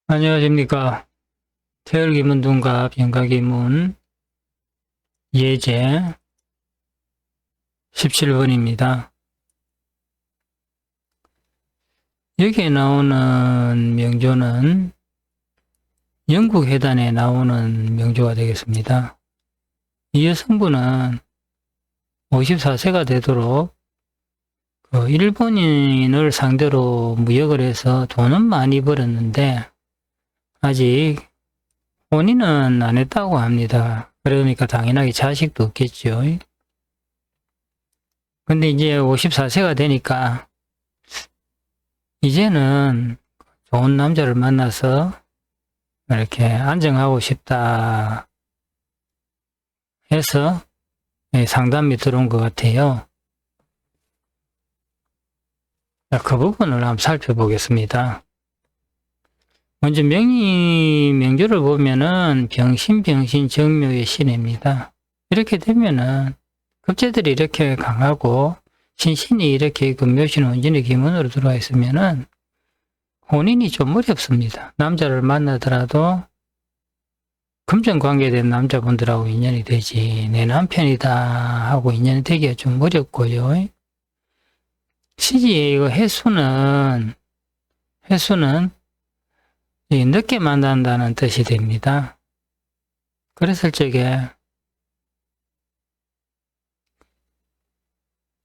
안녕하십니까. 태열기문둔갑 연가기문 예제 17번입니다. 여기에 나오는 명조는 영국회단에 나오는 명조가 되겠습니다. 이 여성분은 54세가 되도록 일본인을 상대로 무역을 해서 돈은 많이 벌었는데 아직 혼인은 안 했다고 합니다. 그러니까 당연하게 자식도 없겠죠. 근데 이제 54세가 되니까 이제는 좋은 남자를 만나서 이렇게 안정하고 싶다 해서 상담이 들어온 것 같아요. 그 부분을 한번 살펴보겠습니다. 먼저 명조를 보면은 병신 정묘의 신입니다. 이렇게 되면은 급제들이 이렇게 강하고 신신이 이렇게 묘신 원진의 기문으로 들어와 있으면은 혼인이 좀 어렵습니다. 남자를 만나더라도 금전 관계된 남자분들하고 인연이 되지 내 남편이다 하고 인연이 되기가 좀 어렵고요. 시지의 이거 해수는 늦게 만난다는 뜻이 됩니다. 그랬을 적에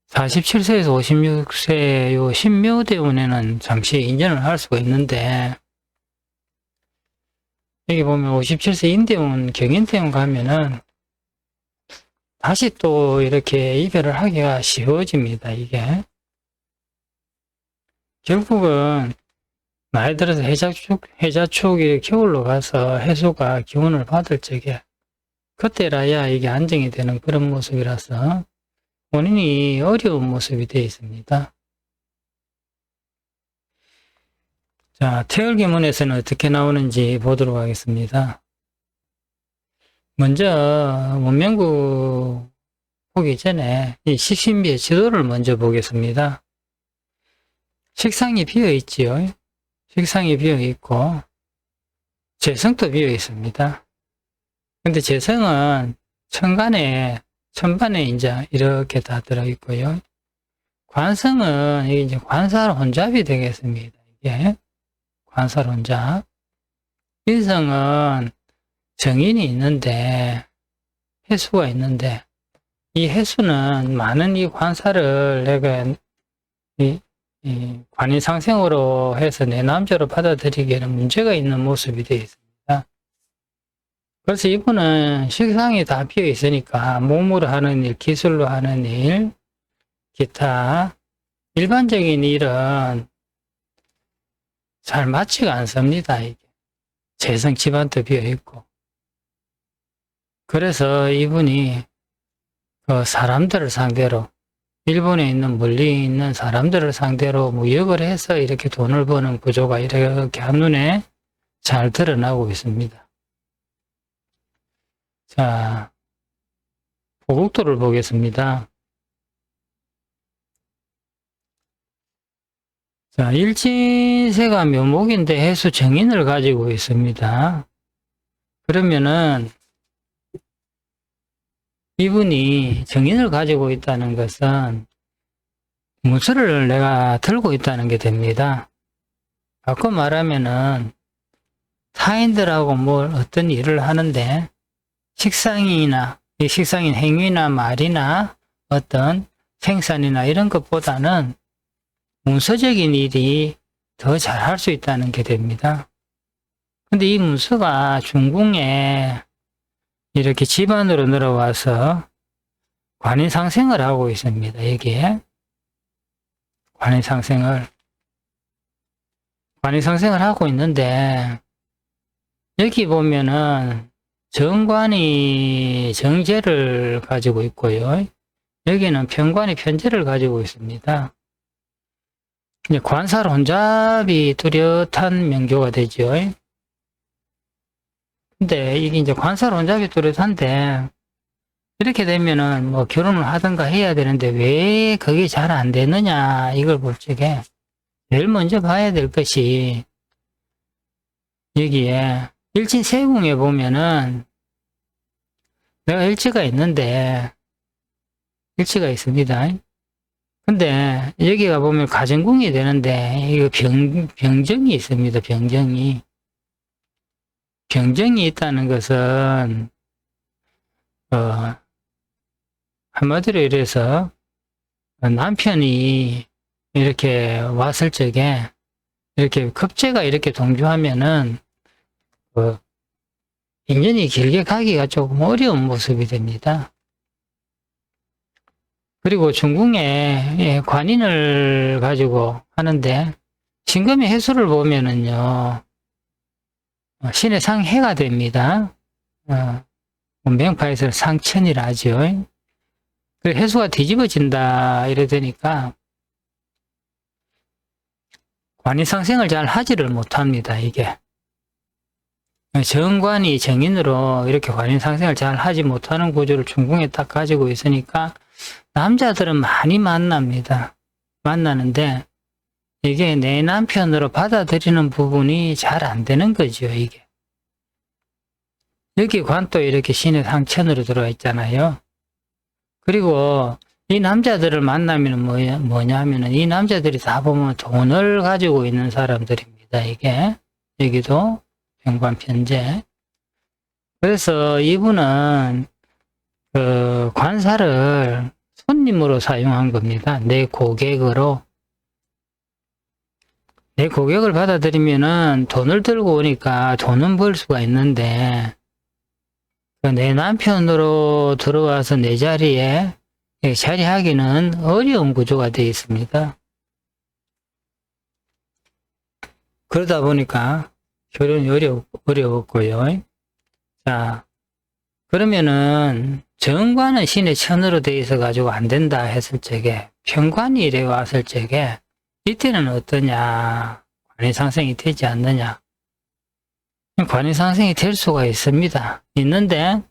47세에서 56세 요 신묘대운에는 잠시 인연을 할 수가 있는데 여기 보면 57세 인대운, 경인대운 가면은 다시 또 이렇게 이별을 하기가 쉬워집니다. 이게 결국은 나이 들어서 해자축이 겨울로 가서 해수가 기운을 받을 적에 그때라야 이게 안정이 되는 그런 모습이라서 본인이 어려운 모습이 되어 있습니다. 자, 태열기문에서는 어떻게 나오는지 보도록 하겠습니다. 먼저 원명구 보기 전에 이 식신비의 지도를 먼저 보겠습니다. 식상이 비어 있지요. 식상이 비어 있고 재성도 비어 있습니다. 근데 재성은 천간에 이제 이렇게 다 들어 있고요. 관성은 이게 이제 관살 혼잡이 되겠습니다. 이게 관살 혼잡. 인성은 정인이 있는데 해수가 있는데 이 해수는 많은 이 관살을 내가 이 관인상생으로 해서 내 남자로 받아들이기에는 문제가 있는 모습이 되어 있습니다. 그래서 이분은 식상이 다 비어 있으니까 몸으로 하는 일, 기술로 하는 일, 기타 일반적인 일은 잘 맞지가 않습니다. 이게 재성 집안도 비어 있고 그래서 이분이 그 사람들을 상대로 일본에 있는 멀리 있는 사람들을 상대로 무역을 해서 이렇게 돈을 버는 구조가 이렇게 한눈에 잘 드러나고 있습니다. 자, 보국도를 보겠습니다. 자, 일진세가 묘목인데 해수 정인을 가지고 있습니다. 그러면은 이분이 정인을 가지고 있다는 것은 문서를 내가 들고 있다는 게 됩니다. 바꿔 말하면은 타인들하고 어떤 일을 하는데 식상이나 이 식상인 행위나 말이나 어떤 생산이나 이런 것보다는 문서적인 일이 더 잘할 수 있다는 게 됩니다. 근데 이 문서가 중궁에 이렇게 집안으로 들어와서 관인상생을 하고 있습니다. 여기에 관인상생을 하고 있는데 여기 보면은 정관이 정제를 가지고 있고요. 여기는 편관이 편제를 가지고 있습니다. 이제 관살 혼잡이 뚜렷한 명조가 되죠. 근데 이게 이제 관살 혼잡이 뚜렷한데 이렇게 되면은 결혼을 하든가 해야 되는데 왜 그게 잘 안 되느냐 이걸 볼 적에 제일 먼저 봐야 될 것이 여기에 일진세궁에 보면은 내가 일지가 있는데 일지가 있습니다. 근데 여기가 보면 가정궁이 되는데 이거 병정이 있습니다. 병정이 있다는 것은 한마디로 이래서 남편이 이렇게 왔을 적에 이렇게 급제가 이렇게 동조하면은 인연이 길게 가기가 조금 어려운 모습이 됩니다. 그리고 중궁에 관인을 가지고 하는데 신금의 해수를 보면은요 신의 상해가 됩니다. 명파에서 상천이라 하죠. 그 해수가 뒤집어진다 이래 되니까 관인상생을 잘 하지를 못합니다. 이게 정관이 정인으로 이렇게 관인상생을 잘 하지 못하는 구조를 중궁에 딱 가지고 있으니까 남자들은 많이 만납니다. 만나는데 이게 내 남편으로 받아들이는 부분이 잘 안 되는 거죠. 이게 여기 관도 이렇게 신의 상천으로 들어와 있잖아요. 그리고 이 남자들을 만나면 뭐냐면은 이 남자들이 다 보면 돈을 가지고 있는 사람들입니다. 이게 여기도 병관편제. 그래서 이분은 그 관사를 손님으로 사용한 겁니다. 내 고객으로. 내 고객을 받아들이면은 돈을 들고 오니까 돈은 벌 수가 있는데 내 남편으로 들어와서 내 자리에 자리하기는 어려운 구조가 되어 있습니다. 그러다 보니까 결혼이 어려웠고요. 자, 그러면은 정관은 신의 천으로 되어 있어 가지고 안 된다 했을 적에 편관이 이래 왔을 적에 이때는 어떠냐? 관인상생이 되지 않느냐? 관인상생이 될 수가 있습니다. 있는데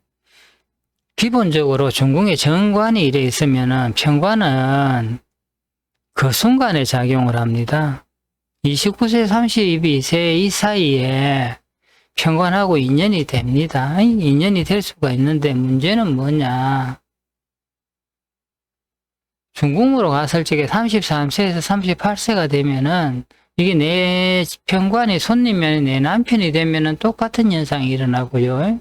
기본적으로 중궁에 정관이 이래 있으면은 편관은 그 순간에 작용을 합니다. 29세, 32세 이 사이에 편관하고 인연이 됩니다. 인연이 될 수가 있는데 문제는 뭐냐? 중궁으로 갔을 적에 33세에서 38세가 되면은 이게 내 편관이 손님이 내 남편이 되면은 똑같은 현상이 일어나고요.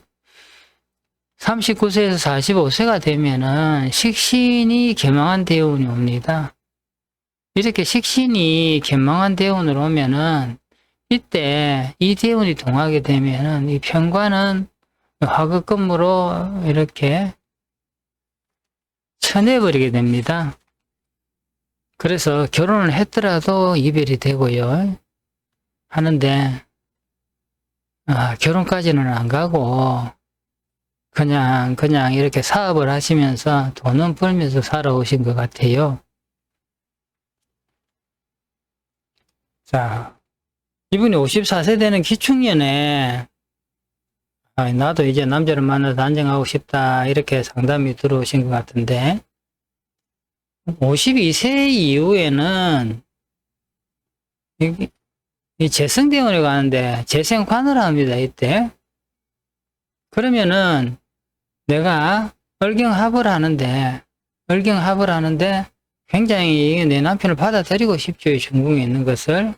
39세에서 45세가 되면은 식신이 개망한 대운이 옵니다. 이렇게 식신이 개망한 대운으로 오면은 이때 이 대운이 동하게 되면은 이 편관은 화극금으로 이렇게 쳐내버리게 됩니다. 그래서 결혼을 했더라도 이별이 되고요. 하는데 결혼까지는 안 가고 그냥 이렇게 사업을 하시면서 돈은 벌면서 살아오신 것 같아요. 자, 이분이 54세 되는 기축년에 나도 이제 남자를 만나서 안정하고 싶다 이렇게 상담이 들어오신 것 같은데 52세 이후에는 이 재성대운에 가는데 재생관을 합니다. 이때 그러면은 내가 을경합을 하는데 굉장히 내 남편을 받아들이고 싶죠. 이 중궁에 있는 것을.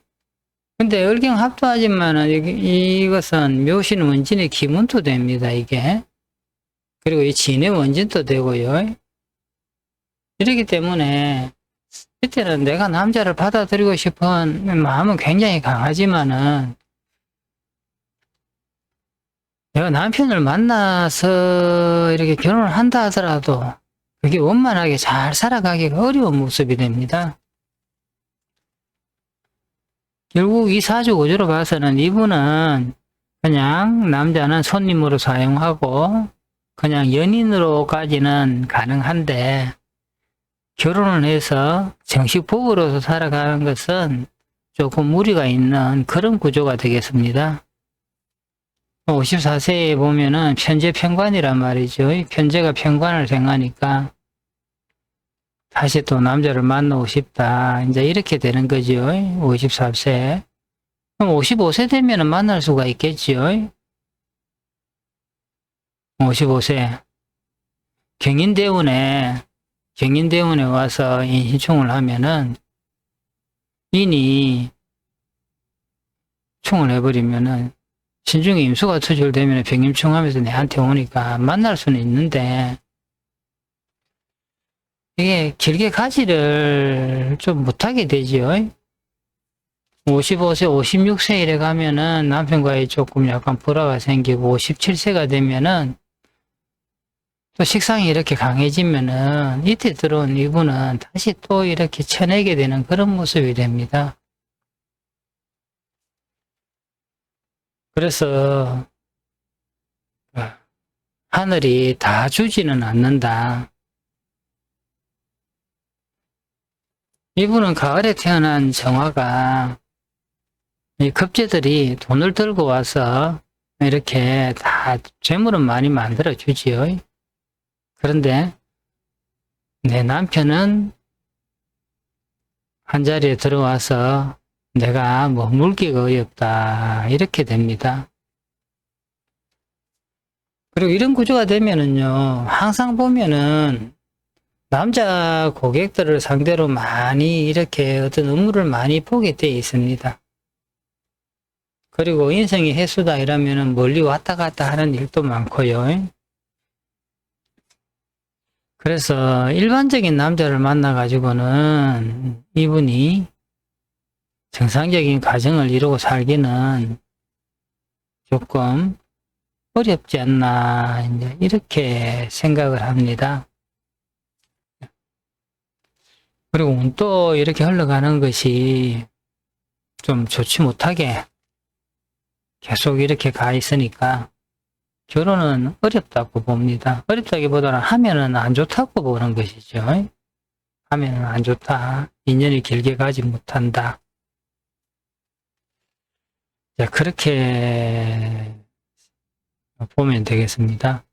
근데 을경합도 하지만은 이것은 묘신 원진의 기문도 됩니다. 이게. 그리고 이 진의 원진도 되고요. 이렇기 때문에 이때는 내가 남자를 받아들이고 싶은 마음은 굉장히 강하지만은 내가 남편을 만나서 이렇게 결혼을 한다 하더라도 그게 원만하게 잘 살아가기가 어려운 모습이 됩니다. 결국 이 사주 구조로 봐서는 이분은 그냥 남자는 손님으로 사용하고 그냥 연인으로까지는 가능한데 결혼을 해서 정식 부부로서 살아가는 것은 조금 무리가 있는 그런 구조가 되겠습니다. 54세에 보면은 편재 편관이란 말이죠. 편재가 편관을 생하니까 다시 또 남자를 만나고 싶다. 이제 이렇게 되는 거죠. 54세. 그럼 55세 되면은 만날 수가 있겠지요. 55세. 경인대원에 와서 인신충을 하면은 인이 충을 해버리면은 신중에 임수가 투출되면 병임충 하면서 내한테 오니까 만날 수는 있는데 이게 길게 가지를 좀 못하게 되지요. 55세, 56세 이래 가면은 남편과의 조금 약간 불화가 생기고 57세가 되면은 또 식상이 이렇게 강해지면은 이때 들어온 이분은 다시 또 이렇게 쳐내게 되는 그런 모습이 됩니다. 그래서 하늘이 다 주지는 않는다. 이분은 가을에 태어난 정화가 이 급제들이 돈을 들고 와서 이렇게 다 재물은 많이 만들어 주지요. 그런데 내 남편은 한자리에 들어와서 내가 뭐 물기가 어렵다 이렇게 됩니다. 그리고 이런 구조가 되면은요, 항상 보면은 남자 고객들을 상대로 많이 이렇게 어떤 업무를 많이 보게 돼 있습니다. 그리고 인생이 횟수다 이러면은 멀리 왔다 갔다 하는 일도 많고요. 그래서 일반적인 남자를 만나가지고는 이분이 정상적인 가정을 이루고 살기는 조금 어렵지 않나, 이제 이렇게 생각을 합니다. 그리고 또 이렇게 흘러가는 것이 좀 좋지 못하게 계속 이렇게 가 있으니까 결혼은 어렵다고 봅니다. 어렵다기보다는 하면은 안 좋다고 보는 것이죠. 하면은 안 좋다. 인연이 길게 가지 못한다. 자, 그렇게 보면 되겠습니다.